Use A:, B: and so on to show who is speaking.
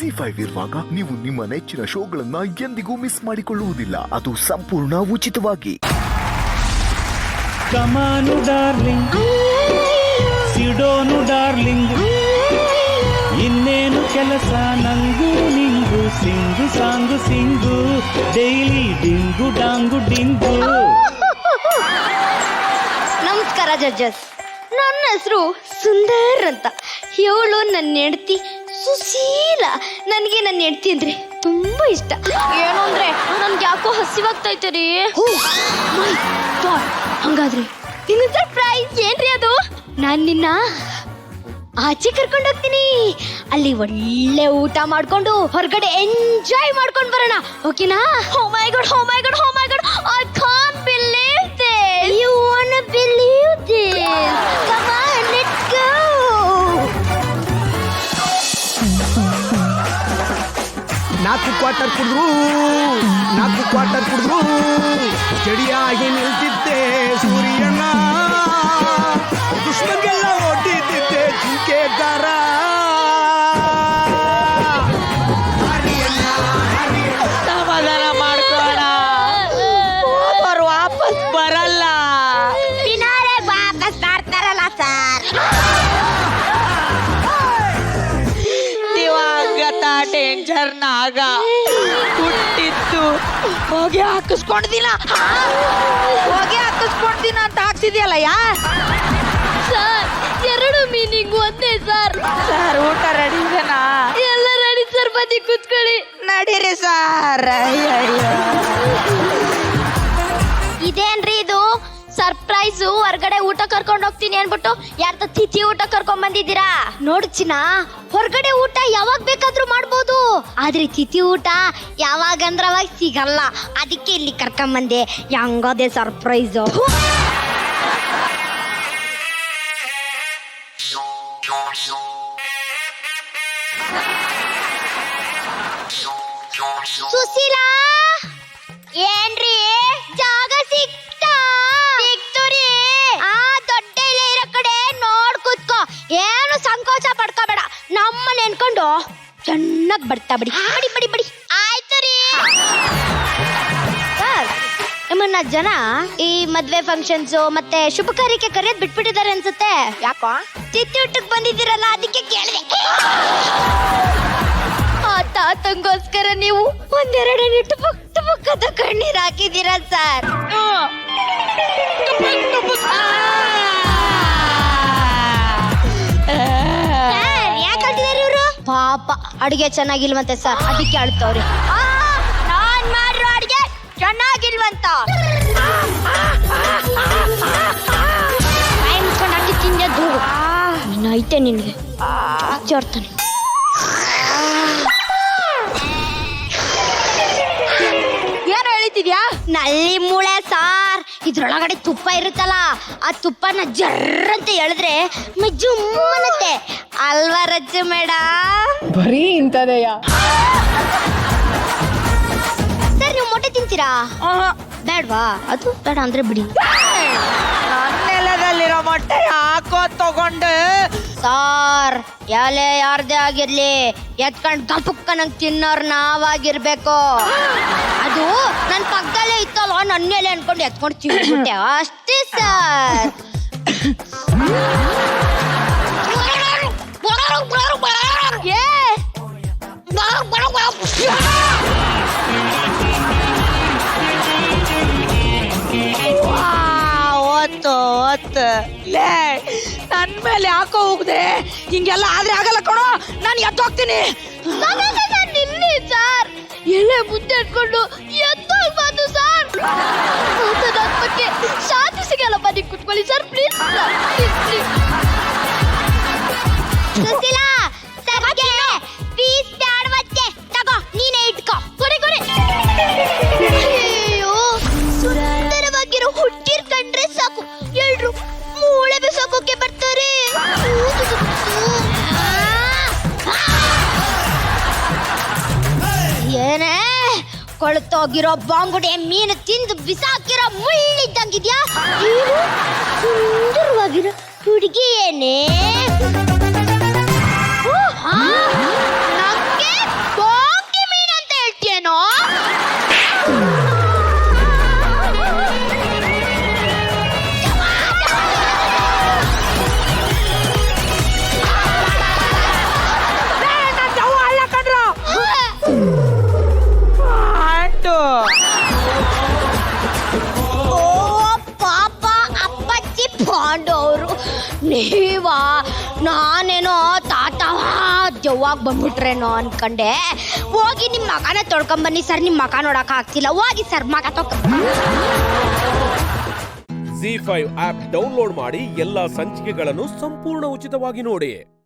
A: ZEE5 ಇರುವಾಗ ನೀವು ನಿಮ್ಮ ನೆಚ್ಚಿನ ಶೋಗಳನ್ನ ಎಂದಿಗೂ ಮಿಸ್ ಮಾಡಿಕೊಳ್ಳುವುದಿಲ್ಲ. ಅದು ಸಂಪೂರ್ಣ ಉಚಿತವಾಗಿ.
B: ಕಮಾನು ಡಾರ್ಲಿಂಗ್, ಸಿಡೋನು ಡಾರ್ಲಿಂಗ್, ಇನ್ನೇನು ಕೆಲಸ ನಂಗು ನಿಂಗು, ಸಿಂಗು ಸಾಂಗು ಸಿಂಗು, ಡೈಲಿ ಡಿಂಗು ಡಾಂಗು ಡಿಂಗು.
C: ನಮಸ್ಕಾರ ಜಡ್ಜಸ್, ನನ್ನ ಹೆಸರು ಸುಂದರ್ ಅಂತ. ಇವಳು ನನ್ನ ಹೆಂಡತಿ ಸುಶೀಲ. ನನಗೆ ನನ್ನ ಹೆಂಡತಿ ಅಂದ್ರೆ ತುಂಬಾ ಇಷ್ಟ. ಏನು ಅಂದ್ರೆ ನನ್ಗೆ ಯಾಕೋ ಹಸಿವಾಗ್ತೈತೆ ರೀ. ಹಂಗಾದ್ರೆ ನಿನ್ನ ಸರ್ಪ್ರೈಸ್ ಏನ್ರಿ ಅದು? ನಾನ್ ನಿನ್ನ ಆಚೆ ಕರ್ಕೊಂಡು ಹೋಗ್ತೀನಿ. ಅಲ್ಲಿ ಒಳ್ಳೆ ಊಟ ಮಾಡ್ಕೊಂಡು ಹೊರಗಡೆ ಎಂಜಾಯ್ ಮಾಡ್ಕೊಂಡು ಬರೋಣ, ಓಕೆನಾ? Oh my god, oh my god, oh my god, I can't believe this. You wanna believe this? Come on, let's go.
D: ನಾಲ್ಕು ಕ್ವಾರ್ಟರ್ ಕುಡಿದ್ರು ಜಡಿಯಾಗಿ ನಿಲ್ತಿದ್ದೆ ಸೂರ್ಯನ, ದುಶ್ಮನ್ಗೆಲ್ಲ ಒಡ್ಡಿದ್ದೆ ಜಿಂಕೆಗಾರ.
E: ಸಮಾಧಾನ ಮಾಡ್ಕೋಣ, ಅವರು ವಾಪಸ್ ಬರಲ್ಲ.
C: ವಾಪಸ್ ಬರ್ತಾರಲ್ಲ ಸರ್.
E: ದಿವಂಗತ ಡೇಂಜರ್ ನಾಗ ಹುಟ್ಟಿದ್ದು ಹೋಗಿ ಹಾಕಿಸ್ಕೊಂಡಿದ್ದೀನ ಅಂತ ಹಾಕ್ಸಿದ್ಯಲ್ಲ ಯಾರ್
C: ಸರ್? ಎರಡು ಮೀನಿಂಗ್ ಒಂದೇ ಸರ್.
E: ಸರ್ ಊಟ ರೆಡಿ ಇದೆನಾ?
C: ಎಲ್ಲ ರೆಡಿ ಸರ್, ಬನ್ನಿ ಕೂತ್ಕೊಳ್ಳಿ.
E: ನಡೀರಿ ಸರ್.
C: ಇದೇನ್ರಿ ಇದು ಸರ್ಪ್ರೈಸು? ಹೊರಗಡೆ ಊಟ ಕರ್ಕೊಂಡು ಹೋಗ್ತೀನಿ ಅನ್ಬಿಟ್ಟು ಯಾರ್ದ ತಿಥಿ ಊಟ ಕರ್ಕೊಂಡ್ ಬಂದಿದ್ದೀರಾ? ನೋಡು ಚಿನ್ನ, ಹೊರಗಡೆ ಊಟ ಯಾವಾಗ ಬೇಕಾದ್ರೂ ಮಾಡ್ಬೋದು, ಆದ್ರೆ ತಿಥಿ ಊಟ ಯಾವಾಗಂದ್ರ ಅವಾಗ ಸಿಗಲ್ಲ. ಅದಕ್ಕೆ ಇಲ್ಲಿ ಕರ್ಕೊಂಡ್ ಬಂದೆ. ಹೆಂಗದೆ ಸರ್ಪ್ರೈಸು? ಸುಶೀಲಾ, ಏನ್ರಿ ಜಾಗ ಸಿಕ್ತಾ? ಸಿಕ್ತುರಿ. ಆ ದೊಡ್ಡ ಇಲೆ ಇರೋ ಕಡೆ ನೋಡ್ ಕೂತ್ಕೋ, ಏನು ಸಂಕೋಚ ಪಡ್ಕೋಬೇಡ. ನಮ್ಮ ನೆನ್ಕೊಂಡು ಚೆನ್ನಾಗ್ ಬರ್ತಾ ಬಿಡಿ. ಬಡಿ ಬಡಿ. ಆಯ್ತು ರೀ. ನಿಮ್ಮನ್ನ ಜನ ಈ ಮದ್ವೆ ಫಂಕ್ಷನ್ಸ್ ಮತ್ತೆ ಶುಭ ಕಾರ್ಯಕ್ಕೆ ಕರೆಯೋದ್ ಬಿಟ್ಬಿಟ್ಟಿದ್ದಾರೆ ಅನ್ಸುತ್ತೆ.
E: ಯಾಕೋ?
C: ತಿಥಿ ಊಟಕ್ಕೆ ಬಂದಿದ್ದೀರಲ್ಲ, ಅದಕ್ಕೆ ಕೇಳಿದೆ. ಆ ತಾತಂಗೋಸ್ಕರ ನೀವು ಒಂದೆರಡು ಟುಪುಕ್ಕದ ಕಣ್ಣೀರ್ ಹಾಕಿದ್ದೀರಾ ಸರ್. ಯಾಕೆ ಅಳ್ತಿದಾರೆ ಇವರು? ಪಾಪ ಅಡಿಗೆ ಚೆನ್ನಾಗಿಲ್ವಂತೆ ಸರ್, ಅದಕ್ಕೆ ಅಳ್ತವ್ರಿ. ನಾನ್ ಮಾಡಿರೋ ಅಡಿಗೆ ಚೆನ್ನಾಗಿಲ್ವಂತ ಮುಚ್ಕೊಂಡು ಅಕ್ಕಿ ತಿಂದದ್ದು ಐತೆ ನಿನ್ಗೆ ಜಾಸ್ತಿ.
E: ಏನು ಹೇಳಿದ್ಯಾ?
C: ನಲ್ಲಿ ಮೂಳೆ ಸಾರ್. ಇದ್ರೊಳಗಡೆ ತುಪ್ಪ ಇರುತ್ತಲ್ಲ, ಆ ತುಪ್ಪನ ಜರ್ರಂತ ಎಳೆದ್ರೆ ಜುಮ್ಮನತ್ತೆ ಅಲ್ವಾ ರಜ್ಜು ಮೇಡಮ್?
E: ಬರೀ ಇಂತದೆಯ
C: ಸರ್, ನೀವು ಮೊಟ್ಟೆ ತಿಂತೀರಾ? ಬೇಡ್ವಾ? ಅದು ಬೇಡ ಅಂದ್ರೆ ಬಿಡಿ.
E: ನೆಲದಲ್ಲಿರೋ ಮೊಟ್ಟೆ ಹಾಕೋ ತಗೊಂಡು
C: ಸಾರ್, ಎಲೆ ಯಾರ್ದೇ ಆಗಿರ್ಲಿ ಎತ್ಕೊಂಡ್ ಗಪುಕ್ಕ ನಂಗೆ ತಿನ್ನೋರ್ ನಾವಾಗಿರ್ಬೇಕು. ಅದು ನನ್ ಪಕ್ಕದಲ್ಲೇ ಇತ್ತಲ್ಲ, ನನ್ನ ಎಲೆ ಅನ್ಕೊಂಡು ಎತ್ಕೊಂಡು ತಿನ್ಬಿಟ್ಟೆ ಅಷ್ಟೇ ಸರ್.
E: ಒತ್ತು ಲೇ, ನನ್ ಮೇಲೆ ಯಾಕೋ ಹೋಗ್ದೆ? ಹಿಂಗೆಲ್ಲ ಆದ್ರೆ ಆಗಲ್ಲ ಕಣೋ, ನಾನು ಎದ್ದೋಗ್ತೀನಿ.
C: ನಿಲ್ಲಿ ಸರ್, ಎಲೆ ಮುದ್ದೆ ಇಟ್ಕೊಂಡು ಎದ್ದೋಗ್ಬಾರ್ದು ಸರ್. ಬಗ್ಗೆ ಶಾಂತಿ ಸಿಗಲ್ಲ. ಬನ್ನಿ ಕುತ್ಕೊಳ್ಳಿ ಸರ್, ಪ್ಲೀಸ್. ಸುಶೀಲಾ, ಸರ್ಗೆ ಪೀಸ್ ಬ್ಯಾಡವತ್ತೆ, ತಗೋ ನೀನೇ ಇಟ್ಕೋ. ಕೊಡಿ. ಅಯ್ಯೋ, ಸುಂದರವಾಗಿರೋ ಹುಟ್ಟಿರ್ ಕಂಡ್ರೆ ಸಾಕು, ಎಲ್ರು ಮೂಳೆ ಬೆಸೋಕೋಕೆ ಬರ್ತಾರೆ. ಏನೇ ಕೊಳ್ತೋಗಿರೋ ಬಾಂಗುಡೆ ಮೀನು ತಿಂದು ಬಿಸಾಕಿರೋ ಮುಳ್ಳಿದ್ದಂಗಿದ್ಯಾ? ಸುಂದರವಾಗಿರೋ ಹುಡುಗಿ ಏನೇ? ನಂಗೆ ನೀವಾ ನಾನೇನೋ ತಾತವ ಜವ್ವಾಗಿ ಬಂದ್ಬಿಟ್ರೇನೋ ಅನ್ಕಂಡೆ. ಹೋಗಿ ನಿಮ್ಮ ಮಗನೇ ತೊಳ್ಕೊಂಬನ್ನಿ ಸರ್. ನಿಮ್ಮ ಮಗ ನೋಡಕ್ ಆಗ್ತಿಲ್ಲ. ಹೋಗಿ ಸರ್ ಮಗ
F: ZEE5 ಆಪ್ ಡೌನ್ಲೋಡ್ ಮಾಡಿ ಎಲ್ಲಾ ಸಂಚಿಕೆಗಳನ್ನು ಸಂಪೂರ್ಣ ಉಚಿತವಾಗಿ ನೋಡಿ.